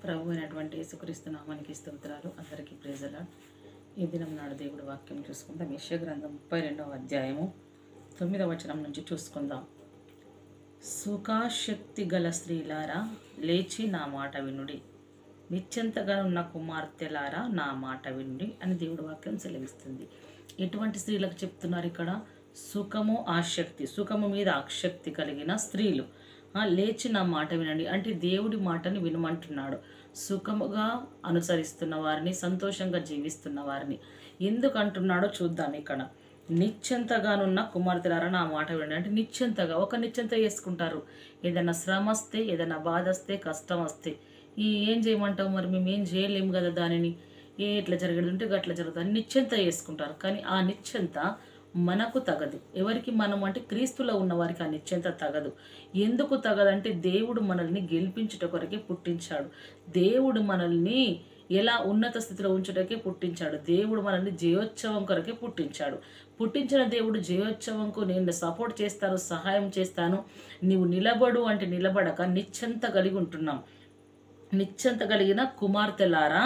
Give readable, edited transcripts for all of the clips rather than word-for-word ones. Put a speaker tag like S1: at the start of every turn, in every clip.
S1: ప్రభు అయినటువంటి యేసుక్రీస్తు నామానికి స్తోత్రాలు. అందరికీ ప్రైజ్ ది లార్డ్. ఈ దినం నాడు దేవుడి వాక్యం చూసుకుందాం. యెషయా గ్రంథం 32వ అధ్యాయము 9వ వచనం నుంచి చూసుకుందాం. సుఖాశక్తి గల స్త్రీలారా లేచి నా మాట వినుడి, నిశ్చింతగా ఉన్న కుమార్తెలారా నా మాట వినుడి అని దేవుడి వాక్యం సెలవిస్తుంది. ఎటువంటి స్త్రీలకు చెప్తున్నారు ఇక్కడ? సుఖము ఆసక్తి, సుఖము మీద ఆసక్తి కలిగిన స్త్రీలు లేచి నా మాట వినండి అంటే దేవుడి మాటని వినమంటున్నాడు. సుఖముగా అనుసరిస్తున్న వారిని, సంతోషంగా జీవిస్తున్న వారిని ఎందుకు అంటున్నాడో చూద్దాం. ఇక్కడ నిశ్చింతగానున్న కుమార్తెలారా నా మాట వినండి అంటే నిశ్చింతగా ఒక నిశ్చింత చేసుకుంటారు. ఏదైనా శ్రమ వస్తే, ఏదైనా బాధ వస్తే, కష్టం వస్తే ఏం చేయమంటావు, మరి మేము ఏం చేయలేము కదా, దానిని ఎట్లా జరగదంటే గట్లా జరుగుతుంది నిశ్చింత చేసుకుంటారు. కానీ ఆ నిశ్చింత మనకు తగదు. ఎవరికి? మనం అంటే క్రీస్తులో ఉన్న వారికి ఆ నిశ్చింత తగదు. ఎందుకు తగదంటే దేవుడు మనల్ని గెలిపించుట కొరకే పుట్టించాడు. దేవుడు మనల్ని ఎలా ఉన్నత స్థితిలో ఉంచుటకే పుట్టించాడు. దేవుడు మనల్ని జయోత్సవం కొరకే పుట్టించాడు. పుట్టించిన దేవుడు జయోత్సవంకు నేను సపోర్ట్ చేస్తాను, సహాయం చేస్తాను, నీవు నిలబడు అంటే నిలబడక నిశ్చింత కలిగి ఉంటున్నాం. నిశ్చింత కలిగిన కుమార్తెలారా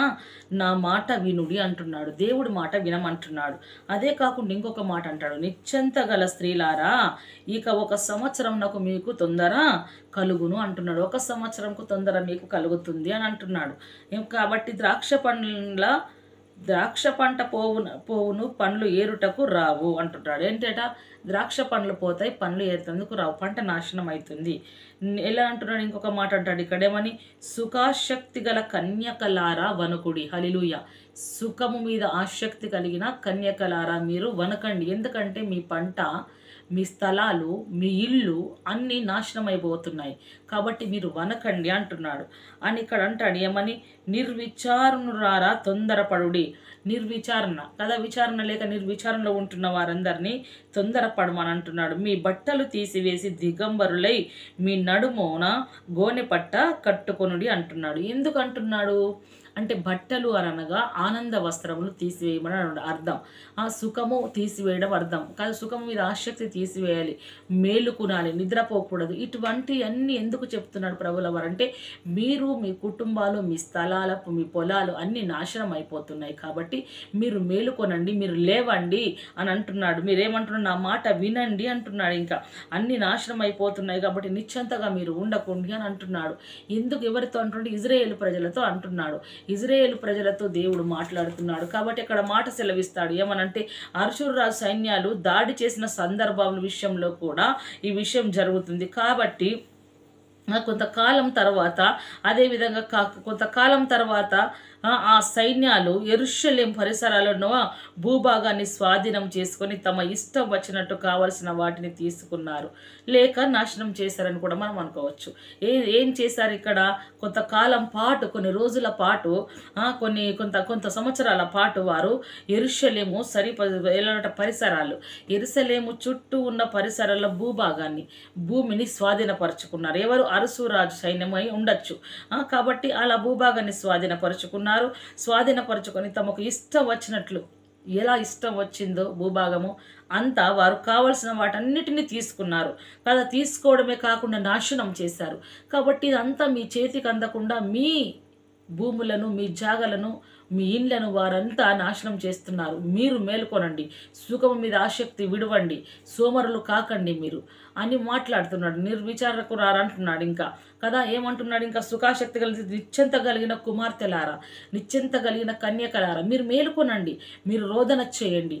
S1: నా మాట వినుడి అంటున్నాడు. దేవుడి మాట వినమంటున్నాడు. అదే కాకుండా ఇంకొక మాట అంటాడు, నిశ్చింత గల స్త్రీలారా ఇక 1 సంవత్సరం నాకు మీకు తొందర కలుగును అంటున్నాడు. 1 సంవత్సరంకు తొందర మీకు కలుగుతుంది అని అంటున్నాడు. కాబట్టి ద్రాక్ష పంట పోవును పండ్లు ఏరుటకు రావు అంటున్నాడు. ఏంటట? ద్రాక్ష పండ్లు పోతాయి, పండ్లు ఏరుతందుకు రావు, పంట నాశనం అవుతుంది. ఎలా అంటున్నాడు? ఇంకొక మాట అంటాడు ఇక్కడేమని, సుఖాశక్తి గల కన్యకలారా వణకుడి. హల్లెలూయా. సుఖము మీద ఆసక్తి కలిగిన కన్యకలారా మీరు వనకండి. ఎందుకంటే మీ పంట, మీ స్థలాలు, మీ ఇల్లు అన్నీ నాశనం అయిపోతున్నాయి. కాబట్టి మీరు వనకండి అంటున్నాడు. అని ఇక్కడ అంటాడు ఏమని, నిర్విచారణురారా తొందరపడుడి. నిర్విచారణ కదా, విచారణ లేక నిర్విచారణలో ఉంటున్న వారందరినీ తొందరపడమని అంటున్నాడు. మీ బట్టలు తీసివేసి దిగంబరులై మీ నడుమోన గోనె పట్ట కట్టుకొనుడి అంటున్నాడు. ఎందుకు అంటున్నాడు అంటే బట్టలు అనగా ఆనంద వస్త్రములు తీసివేయమని అర్థం. ఆ సుఖము తీసివేయడం అర్థం కాదు. సుఖం మీద ఆసక్తి తీసివేయాలి, మేలుకునాలి, నిద్రపోకూడదు. ఇటువంటి అన్నీ ఎందుకు చెప్తున్నాడు ప్రభుల వారు అంటే మీరు, మీ కుటుంబాలు, మీ స్థలాలకు, మీ పొలాలు అన్నీ నాశనం అయిపోతున్నాయి. కాబట్టి మీరు మేలుకొనండి, మీరు లేవండి అని అంటున్నాడు. మీరేమంటున్నారు? నా మాట వినండి అంటున్నాడు. ఇంకా అన్నీ నాశనం అయిపోతున్నాయి కాబట్టి నిశ్చింతగా మీరు ఉండకండి అని అంటున్నాడు. ఎందుకు? ఎవరితో అంటుంటే ఇజ్రాయేలు ప్రజలతో అంటున్నాడు. ఇజ్రాయేలు ప్రజలతో దేవుడు మాట్లాడుతున్నాడు. కాబట్టి అక్కడ మాట సెలవిస్తాడు ఏమనంటే అష్షూరు రాజు సైన్యాలు దాడి చేసిన సందర్భాల విషయంలో కూడా ఈ విషయం జరుగుతుంది. కాబట్టి కొంతకాలం తర్వాత, అదేవిధంగా కొంతకాలం తర్వాత ఆ సైన్యాలు యెరూషలేము పరిసరాలను భూభాగాన్ని స్వాధీనం చేసుకొని తమ ఇష్టం వచ్చినట్టు కావలసిన వాటిని తీసుకున్నారు, లేక నాశనం చేశారని కూడా మనం అనుకోవచ్చు. ఏం చేశారు ఇక్కడ? కొంతకాలం పాటు, కొన్ని రోజుల పాటు, కొంత సంవత్సరాల పాటు వారు యెరూషలేము పరిసరాలు, యెరూషలేము చుట్టూ ఉన్న పరిసరాల భూమిని స్వాధీనపరుచుకున్నారు. ఎవరు? అష్షూరు రాజు సైన్యమై ఉండొచ్చు. కాబట్టి అలా భూభాగాన్ని స్వాధీనపరుచుకొని తమకు ఇష్టం వచ్చినట్లు, ఎలా ఇష్టం వచ్చిందో భూభాగము అంతా వారు కావలసిన వాటన్నిటిని తీసుకున్నారు కదా. తీసుకోవడమే కాకుండా నాశనం చేశారు. కాబట్టి ఇదంతా మీ చేతికి అందకుండా మీ భూములను, మీ జాగలను, మీ ఇండ్లను వారంతా నాశనం చేస్తున్నారు. మీరు మేల్కొనండి, సుఖము మీద ఆసక్తి విడవండి, సోమరులు కాకండి మీరు అని మాట్లాడుతున్నాడు. నిర్విచారకు రారంటున్నాడు ఇంకా కదా. ఏమంటున్నాడు ఇంకా? సుఖాశక్తి కలిగి నిశ్చింత కలిగిన కుమార్తెలారా, నిశ్చింత కలిగిన కన్యకలారా మీరు మేలుకొనండి, మీరు రోదన చేయండి,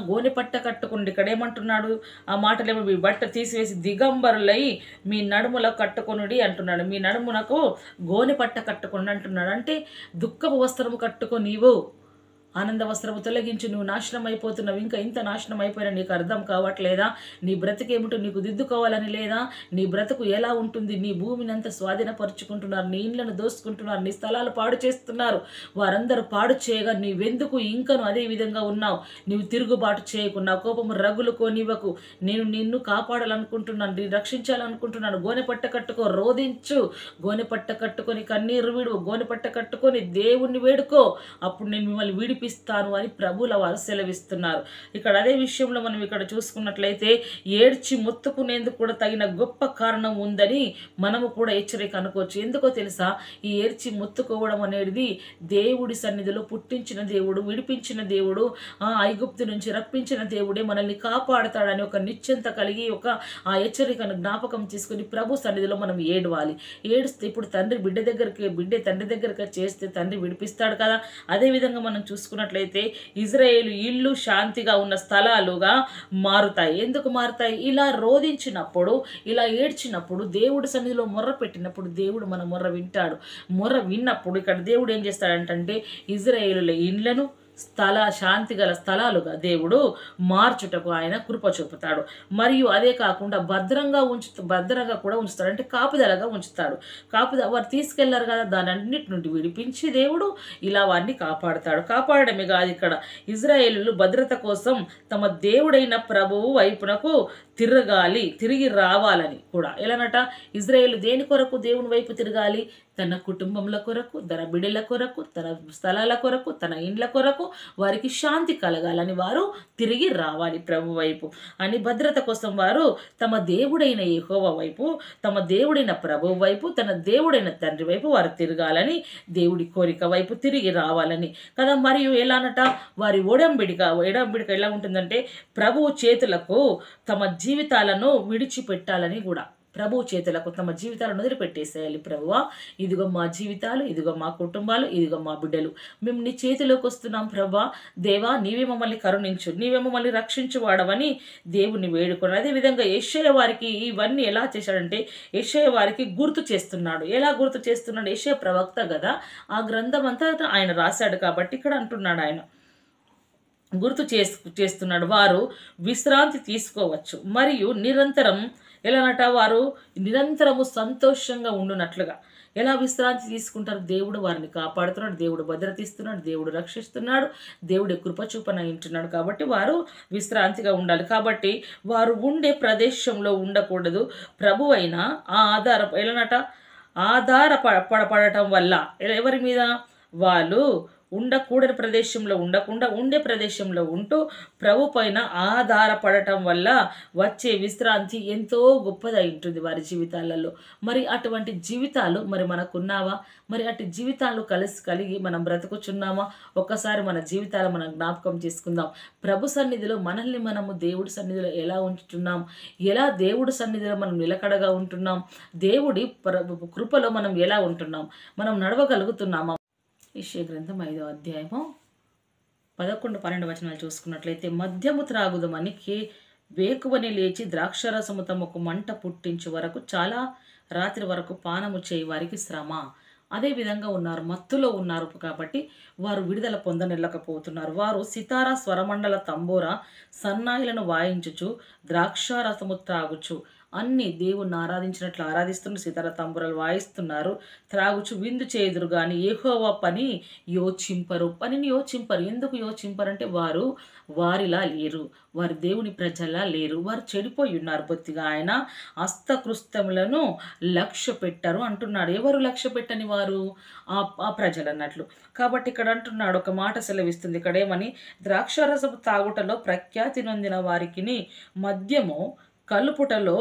S1: గోనె పట్ట కట్టుకోండి. ఇక్కడ ఏమంటున్నాడు? ఆ మాటలేమో మీ బట్ట తీసివేసి దిగంబరులై మీ నడుములో కట్టుకొనుడి అంటున్నాడు. మీ నడుమునకు గోనె పట్ట కట్టుకోండి అంటున్నాడు. అంటే దుఃఖపు వస్త్రము కట్టుకో, నీవు ఆనంద వస్త్రము తొలగించి, నువ్వు నాశనం అయిపోతున్నావు. ఇంకా ఇంత నాశనం అయిపోయినా నీకు అర్థం కావట్లేదా? నీ బ్రతికేమిటో నీకు దిద్దుకోవాలని లేదా? నీ బ్రతుకు ఎలా ఉంటుంది? నీ భూమిని అంతా స్వాధీనపరుచుకుంటున్నారు, నీ ఇండ్లను దోసుకుంటున్నారు, నీ స్థలాలు పాడు చేస్తున్నారు. వారందరూ పాడు చేయగా నీవెందుకు ఇంకను అదే విధంగా ఉన్నావు? నీవు తిరుగుబాటు చేయకు, నా కోపము రగులుకోనివ్వకు. నేను నిన్ను కాపాడాలనుకుంటున్నాను, నేను రక్షించాలనుకుంటున్నాను. గోనె పట్ట కట్టుకో, రోదించు, గోనె పట్ట కట్టుకొని కన్నీరు విడువు, గోనె పట్ట కట్టుకొని దేవుణ్ణి వేడుకో. అప్పుడు నేను మిమ్మల్ని విడిపిస్తాను అని ప్రభుల వారు సెలవిస్తున్నారు. ఇక్కడ అదే విషయంలో మనం ఇక్కడ చూసుకున్నట్లయితే ఏడ్చి మొత్తుకునేందుకు కూడా తగిన గొప్ప కారణం ఉందని మనము కూడా హెచ్చరిక అనుకోవచ్చు. ఎందుకో తెలుసా, ఈ ఏడ్చి మొత్తుకోవడం అనేది దేవుడి సన్నిధిలో పుట్టించిన దేవుడు, విడిపించిన దేవుడు, ఐగుప్తు నుంచి రప్పించిన దేవుడే మనల్ని కాపాడుతాడని ఒక నిశ్చింత కలిగి ఆ హెచ్చరికను జ్ఞాపకం చేసుకుని ప్రభు సన్నిధిలో మనం ఏడవాలి. ఏడుస్తే ఇప్పుడు బిడ్డ తండ్రి దగ్గరికి చేస్తే తండ్రి విడిపిస్తాడు కదా. అదేవిధంగా మనం చూసుకున్నట్లయితే ఇజ్రాయేలు ఇల్లు శాంతిగా ఉన్న స్థలాలుగా మారుతాయి. ఎందుకు మారుతాయి? ఇలా రోధించినప్పుడు, ఇలా ఏడ్చినప్పుడు, దేవుడి సన్నిధిలో మొర్ర పెట్టినప్పుడు దేవుడు మన మొర్ర వింటాడు. మొర్ర విన్నప్పుడు ఇక్కడ దేవుడు ఏం చేస్తాడంటే ఇజ్రాయేలుల ఇండ్లను శాంతి గల స్థలాలుగా దేవుడు మార్చుటకు ఆయన కృప చూపుతాడు. మరియు అదే కాకుండా భద్రంగా కూడా ఉంచుతాడు. అంటే కాపుదలగా ఉంచుతాడు. వారు తీసుకెళ్లారు కదా, దాని అన్నిటి నుండి విడిపించి దేవుడు ఇలా వారిని కాపాడుతాడు. కాపాడమే కాదు, ఇక్కడ ఇజ్రాయేలులు భద్రత కోసం తమ దేవుడైన ప్రభువు వైపునకు తిరిగి రావాలని కూడా. ఎలానట, ఇజ్రాయేలు దేని కొరకు దేవుని వైపు తిరగాలి? తన కుటుంబంల కొరకు, తన బిడ్డల కొరకు, తన స్థలాల కొరకు, తన ఇండ్ల కొరకు వారికి శాంతి కలగాలని వారు తిరిగి రావాలి ప్రభు వైపు అని. భద్రత కోసం వారు తమ దేవుడైన యెహోవా వైపు, తమ దేవుడైన ప్రభు వైపు, తన దేవుడైన తండ్రి వైపు వారు తిరగాలని, దేవుడి కోరిక వైపు తిరిగి రావాలని కదా. మరియు ఎలానట, వారి ఒడంబడిక ఎలా ఉంటుందంటే ప్రభువు చేతులకు తమ జీవితాలను విడిచిపెట్టాలని కూడా. ప్రభు చేతులకు తమ జీవితాలను వదిలిపెట్టేసేయాలి. ప్రభువా, ఇదిగో మా జీవితాలు, ఇదిగో మా కుటుంబాలు, ఇదిగో మా బిడ్డలు, మేము నీ చేతిలోకి వస్తున్నాం ప్రభా. దేవా, నీవే మమ్మల్ని కరుణించు, నీవే మమ్మల్ని రక్షించువాడవని దేవుని వేడుకున్నాడు. అదేవిధంగా యెషయా వారికి ఇవన్నీ ఎలా చేశాడంటే, యెషయా వారికి గుర్తు చేస్తున్నాడు. ఎలా గుర్తు చేస్తున్నాడు? యెషయా ప్రవక్త కదా, ఆ గ్రంథం అంతా ఆయన రాశాడు కాబట్టి ఇక్కడ అంటున్నాడు, ఆయన గుర్తు చేస్తున్నాడు. వారు విశ్రాంతి తీసుకోవచ్చు మరియు నిరంతరం ఎలానట, వారు నిరంతరము సంతోషంగా ఉండునట్లుగా. ఎలా విశ్రాంతి తీసుకుంటారు? దేవుడు వారిని కాపాడుతున్నాడు, దేవుడు భద్రత ఇస్తున్నాడు, దేవుడు రక్షిస్తున్నాడు, దేవుడి కృపచూపన ఇంటున్నాడు. కాబట్టి వారు విశ్రాంతిగా ఉండాలి. కాబట్టి వారు ఉండే ప్రదేశంలో ఉండకూడదు. ప్రభు అయినా ఆధారపడటం వల్ల ఎవరి మీద? వాళ్ళు ఉండకూడని ప్రదేశంలో ఉండకుండా ఉండే ప్రదేశంలో ఉంటూ ప్రభు పైన ఆధారపడటం వల్ల వచ్చే విశ్రాంతి ఎంతో గొప్పదై ఉంటుంది వారి జీవితాలలో. మరి అటువంటి జీవితాలు మరి మనకున్నావా? మరి అటు జీవితాలు కలిగి మనం బ్రతుకుచున్నామా? ఒక్కసారి మన జీవితాలు మనం జ్ఞాపకం చేసుకుందాం. ప్రభు సన్నిధిలో మనల్ని మనము దేవుడి సన్నిధిలో ఎలా ఉంచుతున్నాం? ఎలా దేవుడి సన్నిధిలో మనం నిలకడగా ఉంటున్నాం? దేవుడి కృపలో మనం ఎలా ఉంటున్నాం? మనం నడవగలుగుతున్నామా? యెషయా గ్రంథం 5వ అధ్యాయము 11-12 వచనాలు చూసుకున్నట్లయితే, మద్యము త్రాగుదమని వేకువని లేచి ద్రాక్షరసము తమకు మంట పుట్టించు వరకు, చాలా రాత్రి వరకు పానము చేయి వారికి శ్రమ. అదే విధంగా ఉన్నారు, మత్తులో ఉన్నారు కాబట్టి వారు విడుదల పొందనిల్లకపోతున్నారు. వారు సితారా, స్వరమండల, తంబూర, సన్నాయిలను వాయించుచు ద్రాక్షారసము త్రాగుచు అన్ని దేవుణ్ణి ఆరాధించినట్లు ఆరాధిస్తున్నారు. సితార, తంబురలు వాయిస్తున్నారు, త్రాగుచు విందు చేదురు కానీ యెహోవా పనిని యోచింపరు. ఎందుకు యోచింపరంటే వారు వారిలా లేరు, వారి దేవుని ప్రజలా లేరు, వారు చెడిపోయి ఉన్నారు బొత్తిగా. ఆయన హస్తకృత్యములను లక్ష్య పెట్టారు అంటున్నాడు. ఎవరు లక్ష్య పెట్టని వారు? ఆ ప్రజలు అన్నట్లు. కాబట్టి ఇక్కడ అంటున్నాడు, ఒక మాట సెలవిస్తుంది ఇక్కడ ఏమని, ద్రాక్షారసపు తాగుటలో ప్రఖ్యాతి నొందిన వారికి మద్యము కలుపుటలో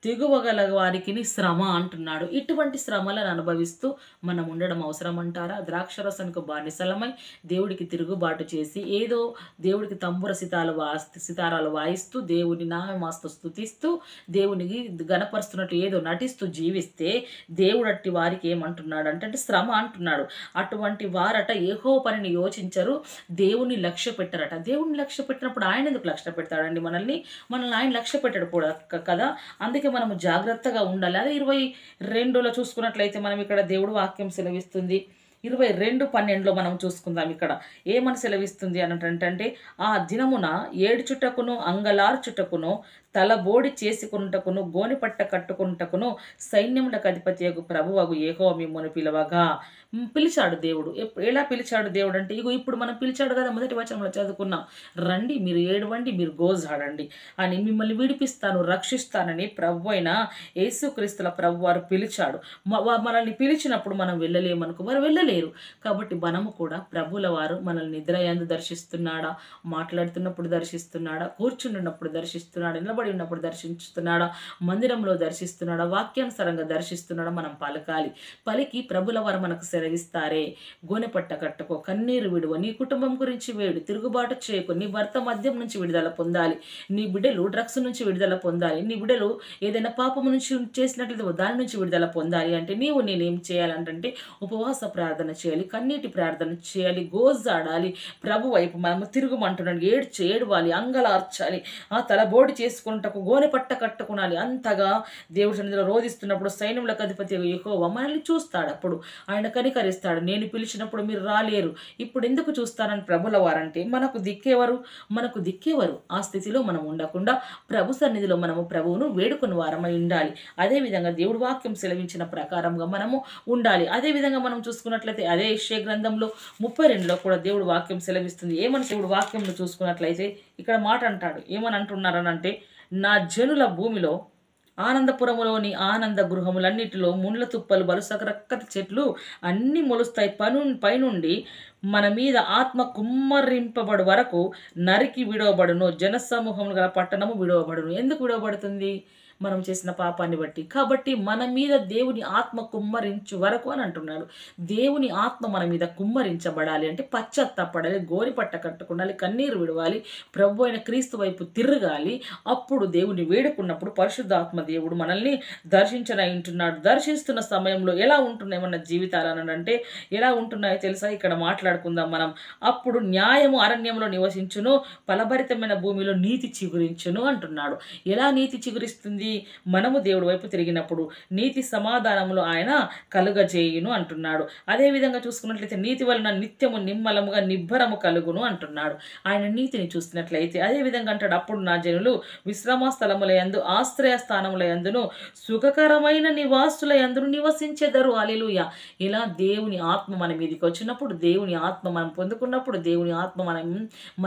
S1: తెగువగల వారికి శ్రమ అంటున్నాడు. ఇటువంటి శ్రమలను అనుభవిస్తూ మనం ఉండడం అవసరం అంటారా? ద్రాక్షరసానికి బానిసలమై దేవుడికి తిరుగుబాటు చేసి ఏదో దేవుడికి తంబుర సితారాలు వాయిస్తూ దేవుని నామమాస్తూ స్తుతిస్తూ దేవునికి గణపరుస్తున్నట్టు ఏదో నటిస్తూ జీవిస్తే దేవుడు అట్టి వారికి ఏమంటున్నాడు అంటే శ్రమ అంటున్నాడు. అటువంటి వారట యెహోవా పనిని యోచించరు, దేవుని లక్ష్య పెట్టరట. దేవుని లక్ష్య పెట్టినప్పుడు ఆయన ఎందుకు లక్ష్య పెడతాడండి? మనల్ని ఆయన లక్ష్య పెట్టాడు కూడా కదా. అందుకే మనము జాగ్రత్తగా ఉండాలి. అదే 22లో చూసుకున్నట్లయితే మనం ఇక్కడ దేవుడు వాక్యం సెలవిస్తుంది. 22:12 మనం చూసుకుందాం. ఇక్కడ ఏమని సెలవిస్తుంది అనంటే, ఆ దినమున ఏడ్చుటకును అంగలార్చుటకును తలబోడి చేసుకున్నటకును గోనిపట్ట కట్టుకున్నటకును సైన్యములకు అధిపతియగు ప్రభువగు యెహోవా మిమ్మును పిలిచాడు దేవుడు. ఎలా పిలిచాడు దేవుడు అంటే, ఇగో ఇప్పుడు మనం పిలిచాడు కదా, మొదటి వచనంలో చదువుకున్నాం, రండి మీరు ఏడవండి, మీరు గోజాడండి అని, మిమ్మల్ని విడిపిస్తాను, రక్షిస్తానని ప్రభు అయిన యేసుక్రీస్తుల ప్రభు వారు పిలిచాడు. మనల్ని పిలిచినప్పుడు మనం వెళ్ళలేమనుకో, మరి వెళ్ళలేము. లేరు. కాబట్టి మనము కూడా ప్రభుల వారు మనల్ని నిద్రయందు దర్శిస్తున్నాడా, మాట్లాడుతున్నప్పుడు దర్శిస్తున్నాడా, కూర్చున్నప్పుడు దర్శిస్తున్నాడా, నిలబడి ఉన్నప్పుడు దర్శిస్తున్నాడా, మందిరంలో దర్శిస్తున్నాడా, వాక్యానుసారంగా దర్శిస్తున్నాడా మనం పలకాలి. పలికి ప్రభుల వారు మనకు సెలవిస్తారే, గోనెపట్ట కట్టుకో, కన్నీరు విడువ, నీ కుటుంబం గురించి వేడు, తిరుగుబాటు చేయకు, నీ భర్త మద్యం నుంచి విడుదల పొందాలి, నీ బిడ్డలు డ్రగ్స్ నుంచి విడుదల పొందాలి, నీ బిడ్డలు ఏదైనా పాపము నుంచి చేసినట్లయితే దాని నుంచి విడుదల పొందాలి అంటే నేనేం చేయాలంటే ఉపవాస ప్రార్థన చేయాలి, కన్నీటి ప్రార్థన చేయాలి, గోజాడాలి, ప్రభు వైపు మనము తిరుగుమంటున్నాడు, ఏడవాలి, అంగలార్చాలి, ఆ తలబోడి చేసుకున్నటకు గోనె పట్ట కట్టుకునాలి. అంతగా దేవుడి సన్నిధిలో రోధిస్తున్నప్పుడు సైన్యములకు అధిపతి యెహోవా మనల్ని చూస్తాడు. అప్పుడు ఆయన కనికరిస్తాడు. నేను పిలిచినప్పుడు మీరు రాలేరు, ఇప్పుడు ఎందుకు చూస్తారని ప్రభుల వారంటే మనకు దిక్కేవారు. ఆ స్థితిలో మనం ఉండకుండా ప్రభు సన్నిధిలో మనము ప్రభువును వేడుకుని వారమై ఉండాలి. అదేవిధంగా దేవుడు వాక్యం సెలవించిన ప్రకారంగా మనము ఉండాలి. అదేవిధంగా మనం చూసుకున్నట్లయితే అదే యెషయా గ్రంథంలో 32లో కూడా దేవుడు వాక్యం సెలవిస్తుంది. ఏమని దేవుడు వాక్యంలో చూసుకున్నట్లయితే ఇక్కడ మాట అంటాడు, ఏమని అంటున్నారనంటే, నా జనుల భూమిలో ఆనందపురములోని ఆనంద గృహములన్నిటిలో ముండ్ల తుప్పలు బలుసకరక్కటి చెట్లు అన్నీ మొలుస్తాయి. పైనుండి మన మీద ఆత్మ కుమ్మరింపబడు వరకు నరికి విడవబడును, జనసమూహములు గల పట్టణము విడవబడును. ఎందుకు విడవబడుతుంది? మనం చేసిన పాపాన్ని బట్టి. కాబట్టి మన మీద దేవుని ఆత్మ కుమ్మరించు వరకు అని అంటున్నాడు. దేవుని ఆత్మ మన మీద కుమ్మరించబడాలి అంటే పశ్చాత్తాపడాలి, గోరిపట్ట కట్టుకుండాలి, కన్నీరు విడవాలి, ప్రభు అయిన క్రీస్తు వైపు తిరగాలి. అప్పుడు దేవుని వేడుకున్నప్పుడు పరిశుద్ధాత్మ దేవుడు మనల్ని దర్శించనంటున్నాడు. దర్శిస్తున్న సమయంలో ఎలా ఉంటున్నాయి మన జీవితాలు అంటే ఎలా ఉంటున్నాయో తెలుసా? ఇక్కడ మాట్లాడుకుందాం మనం. అప్పుడు న్యాయము అరణ్యంలో నివసించును, ఫలభరితమైన భూమిలో నీతి చిగురించును అంటున్నాడు. ఎలా నీతి చిగురిస్తుంది? మనము దేవుడి వైపు తిరిగినప్పుడు నీతి సమాధానములు ఆయన కలుగజేయును అంటున్నాడు. అదేవిధంగా చూసుకున్నట్లయితే నీతి వలన నిత్యము నిమ్మలముగా నిబ్బరము కలుగును అంటున్నాడు. ఆయన నీతిని చూసినట్లయితే అదేవిధంగా అంటాడు, అప్పుడు నా జనులు విశ్రమ స్థలముల యందు, ఆశ్రయ స్థానముల యందును, సుఖకరమైన నివాసుల యందును నివసించెదరు. హల్లెలూయా. ఇలా దేవుని ఆత్మ మన మీదకి వచ్చినప్పుడు, దేవుని ఆత్మ మనం పొందుకున్నప్పుడు, దేవుని ఆత్మ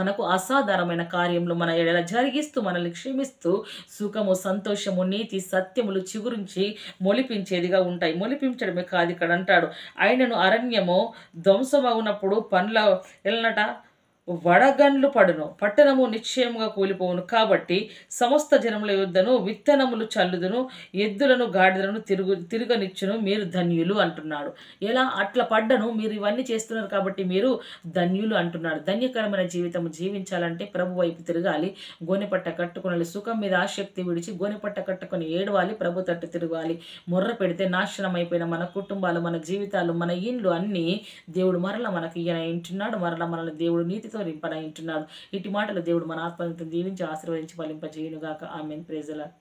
S1: మనకు అసాధారణమైన కార్యములు మన ఎడల జరిగిస్తూ, మనల్ని క్షమిస్తూ, సుఖము, సంతోషము, నీతి, సత్యములు చిగురించి మొలిపించేదిగా ఉంటాయి. మొలిపించడమే కాదు, ఇక్కడ అంటాడు, ఆయనను అరణ్యము ధ్వంసమవునప్పుడు పండ్ల ఎల్లనట వడగండ్లు పడును, పట్టణము నిశ్చయముగా కూలిపోవును. కాబట్టి సమస్త జనముల యుద్ధను విత్తనములు చల్లుదును, ఎద్దులను గాడిదలను తిరగనిచ్చును, మీరు ధన్యులు అంటున్నాడు. ఎలా అట్లా పడ్డను, మీరు ఇవన్నీ చేస్తున్నారు కాబట్టి మీరు ధన్యులు అంటున్నాడు. ధన్యకరమైన జీవితం జీవించాలంటే ప్రభు వైపు తిరగాలి, గోనెపట్ట కట్టుకుని, సుఖం మీద ఆసక్తి విడిచి గోనెపట్ట కట్టుకొని ఏడవాలి, ప్రభు తట్టు తిరగాలి. మొర్ర పెడితే నాశనం అయిపోయిన మన కుటుంబాలు, మన జీవితాలు, మన ఇండ్లు అన్నీ దేవుడు మరలా మనకి ఈయన ఇంటున్నాడు. మరలా మనల్ని దేవుడు నీతితో రింపనయింటున్నాడు. ఇటు మాటలు దేవుడు మన ఆత్మను దీవించి ఆశీర్వదించి ఫలింపజేయునుగాక. ఆమేన్. Praise the lord.